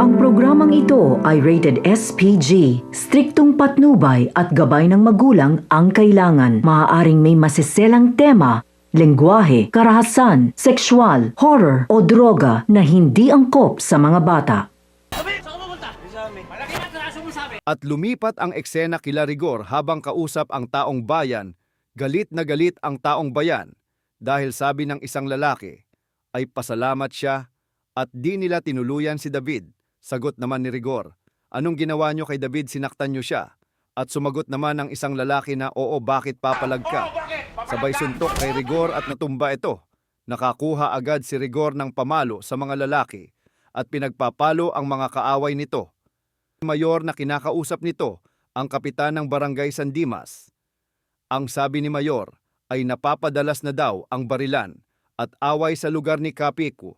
Ang programang ito ay rated SPG. Striktong patnubay at gabay ng magulang ang kailangan. Maaaring may masiselang tema, lengguwahe, karahasan, sexual, horror o droga na hindi angkop sa mga bata. At lumipat ang eksena kila Rigor habang kausap ang taong bayan. Galit na galit ang taong bayan dahil sabi ng isang lalaki ay pasalamat siya at di nila tinuluyan si David. Sagot naman ni Rigor, anong ginawa niyo kay David, sinaktan niyo siya? At sumagot naman ng isang lalaki na oo, bakit papalag ka? Sabay suntok kay Rigor at natumba ito. Nakakuha agad si Rigor ng pamalo sa mga lalaki at pinagpapalo ang mga kaaway nito. Mayor na kinakausap nito ang kapitan ng barangay San Dimas. Ang sabi ni Mayor ay napapadalas na daw ang barilan at away sa lugar ni Kapiku.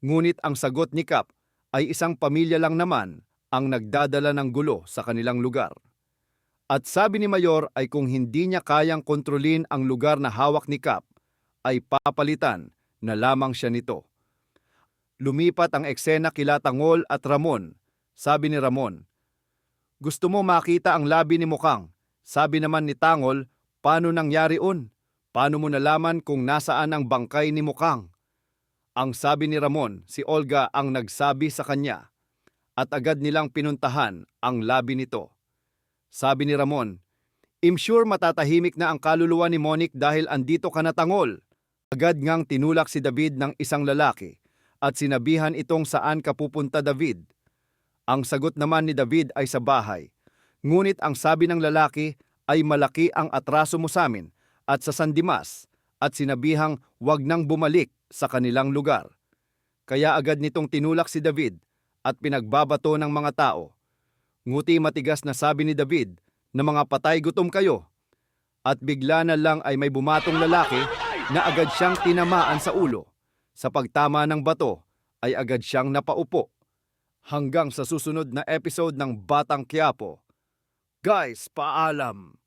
Ngunit ang sagot ni Kap ay isang pamilya lang naman ang nagdadala ng gulo sa kanilang lugar. At sabi ni Mayor ay kung hindi niya kayang kontrolin ang lugar na hawak ni Kap, ay papalitan na lamang siya nito. Lumipat ang eksena kila Tangol at Ramon. Sabi ni Ramon, gusto mo makita ang labi ni Mukang? Sabi naman ni Tangol, paano nangyari on? Paano mo nalaman kung nasaan ang bangkay ni Mukang? Ang sabi ni Ramon, si Olga ang nagsabi sa kanya at agad nilang pinuntahan ang labi nito. Sabi ni Ramon, I'm sure matatahimik na ang kaluluwa ni Monique dahil andito ka na, Tangol. Agad ngang tinulak si David ng isang lalaki at sinabihan itong saan ka pupunta, David. Ang sagot naman ni David ay sa bahay. Ngunit ang sabi ng lalaki ay malaki ang atraso mo sa amin at sa San Dimas at sinabihang wag nang bumalik sa kanilang lugar. Kaya agad nitong tinulak si David at pinagbabato ng mga tao. Nguti matigas na sabi ni David na mga patay gutom kayo. At bigla na lang ay may bumatong lalaki na agad siyang tinamaan sa ulo. Sa pagtama ng bato ay agad siyang napaupo. Hanggang sa susunod na episode ng Batang Quiapo. Guys, paalam!